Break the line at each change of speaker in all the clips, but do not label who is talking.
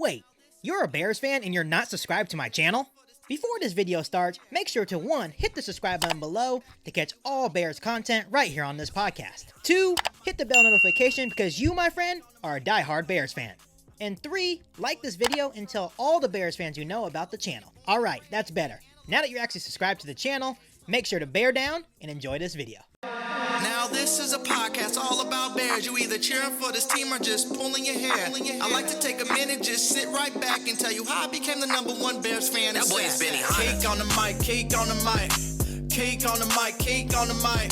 Wait, you're a Bears fan and you're not subscribed to my channel? Before this video starts, make sure to 1. Hit the subscribe button below to catch all Bears content right here on this podcast. 2. Hit the bell notification because you, my friend, are a diehard Bears fan. And 3. Like this video and tell all the Bears fans you know about the channel. Alright, that's better. Now that you're actually subscribed to the channel, make sure to bear down and enjoy this video.
Now this is a podcast all about Bears. You either cheering for this team or just pulling your hair. I like to take a minute, just sit right back and tell you how I became the #1 Bears fan. That boy is Benny Hunter. Cake on the mic, cake on the mic, cake on the mic, cake on the mic.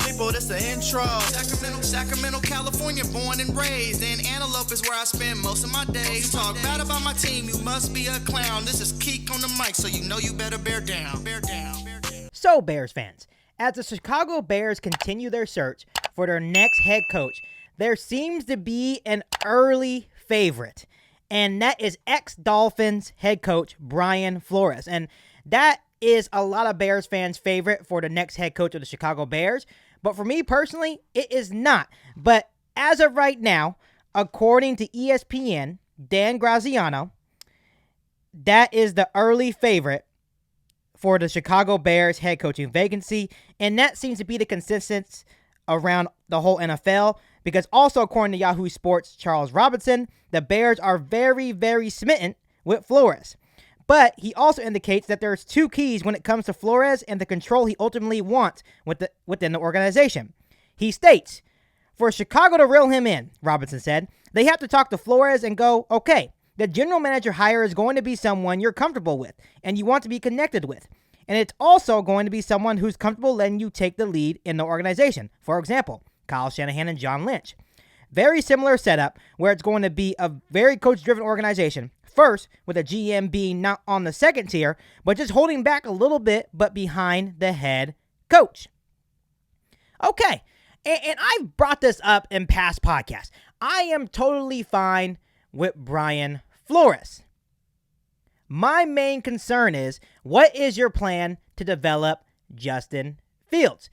People, this the intro. Sacramento, California, born and raised. And Antelope is where I spend most of my days. Talk bad about my team, you must be a clown. This is Keek on the mic, so you know you better bear down. Bear down, bear down.
So, Bears fans, as the Chicago Bears continue their search for their next head coach, there seems to be an early favorite, and that is ex-Dolphins head coach Brian Flores. And that is a lot of Bears fans' favorite for the next head coach of the Chicago Bears. But for me personally, it is not. But as of right now, according to ESPN, Dan Graziano, that is the early favorite for the Chicago Bears head coaching vacancy, and that seems to be the consensus around the whole NFL, because also according to Yahoo Sports' Charles Robinson, the Bears are very, very smitten with Flores. But he also indicates that there's 2 keys when it comes to Flores and the control he ultimately wants within the organization. He states, for Chicago to reel him in, Robinson said, they have to talk to Flores and go, okay, the general manager hire is going to be someone you're comfortable with and you want to be connected with. And it's also going to be someone who's comfortable letting you take the lead in the organization. For example, Kyle Shanahan and John Lynch. Very similar setup where it's going to be a very coach-driven organization. First, with a GM being not on the second tier, but just holding back a little bit, but behind the head coach. Okay, and I've brought this up in past podcasts. I am totally fine with Brian Flores. My main concern is, what is your plan to develop Justin Fields?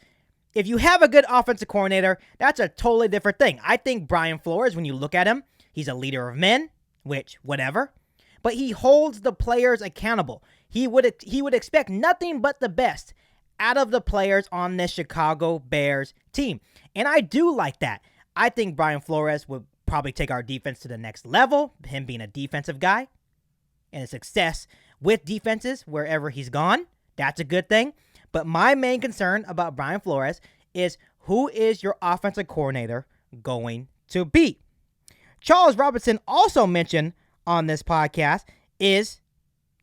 If you have a good offensive coordinator, that's a totally different thing. I think Brian Flores, when you look at him, he's a leader of men, which, whatever. But he holds the players accountable. He would expect nothing but the best out of the players on this Chicago Bears team. And I do like that. I think Brian Flores would probably take our defense to the next level, him being a defensive guy, and a success with defenses wherever he's gone. That's a good thing. But my main concern about Brian Flores is, who is your offensive coordinator going to be? Charles Robinson also mentioned on this podcast is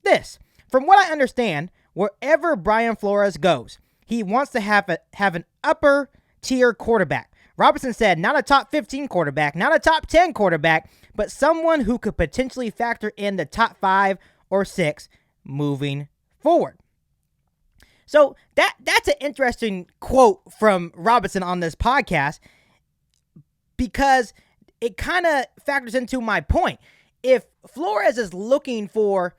this. From what I understand, wherever Brian Flores goes, he wants to have an upper tier quarterback. Robinson said not a top 15 quarterback, not a top 10 quarterback, but someone who could potentially factor in the top 5 or 6 moving forward. So that's an interesting quote from Robinson on this podcast, because it kind of factors into my point. If Flores is looking for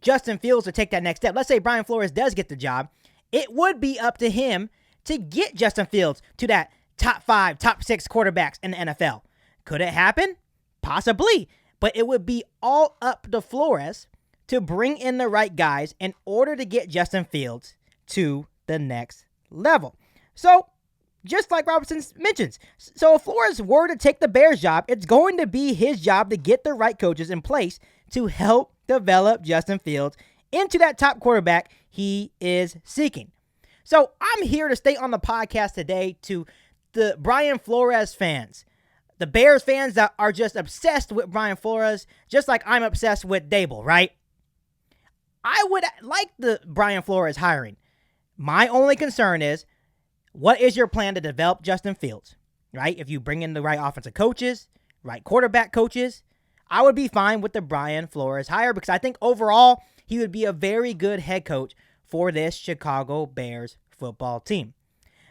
Justin Fields to take that next step, let's say Brian Flores does get the job, it would be up to him to get Justin Fields to that top 5, top 6 quarterbacks in the NFL. Could it happen? Possibly. But it would be all up to Flores to bring in the right guys in order to get Justin Fields to the next level. So, just like Robinson mentions, so if Flores were to take the Bears job, it's going to be his job to get the right coaches in place to help develop Justin Fields into that top quarterback he is seeking. So I'm here to stay on the podcast today to the Brian Flores fans, the Bears fans that are just obsessed with Brian Flores, just like I'm obsessed with Dable, right? I would like the Brian Flores hiring. My only concern is, what is your plan to develop Justin Fields, right? If you bring in the right offensive coaches, right quarterback coaches, I would be fine with the Brian Flores hire, because I think overall he would be a very good head coach for this Chicago Bears football team.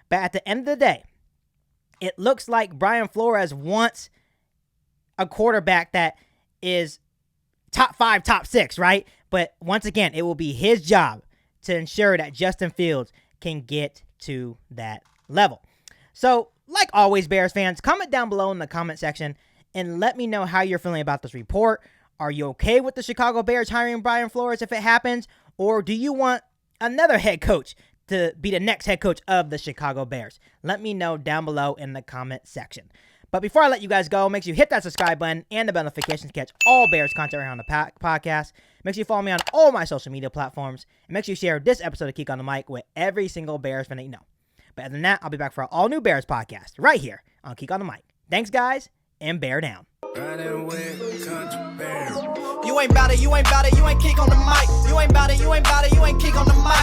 But at the end of the day, it looks like Brian Flores wants a quarterback that is top 5, top 6, right? But once again, it will be his job to ensure that Justin Fields can get to that level. So, like always, Bears fans, comment down below in the comment section and let me know how you're feeling about this report. Are you okay with the Chicago Bears hiring Brian Flores if it happens? Or do you want another head coach to be the next head coach of the Chicago Bears? Let me know down below in the comment section. But before I let you guys go, make sure you hit that subscribe button and the bell notifications to catch all Bears content around the podcast. Make sure you follow me on all my social media platforms. And make sure you share this episode of Kick on the Mic with every single Bears fan that you know. But other than that, I'll be back for an all-new Bears podcast right here on Kick on the Mic. Thanks, guys, and bear down.
You ain't bout it, you ain't bout it, you ain't kick on the mic. You ain't bout it, you ain't bout it, you ain't kick on the mic.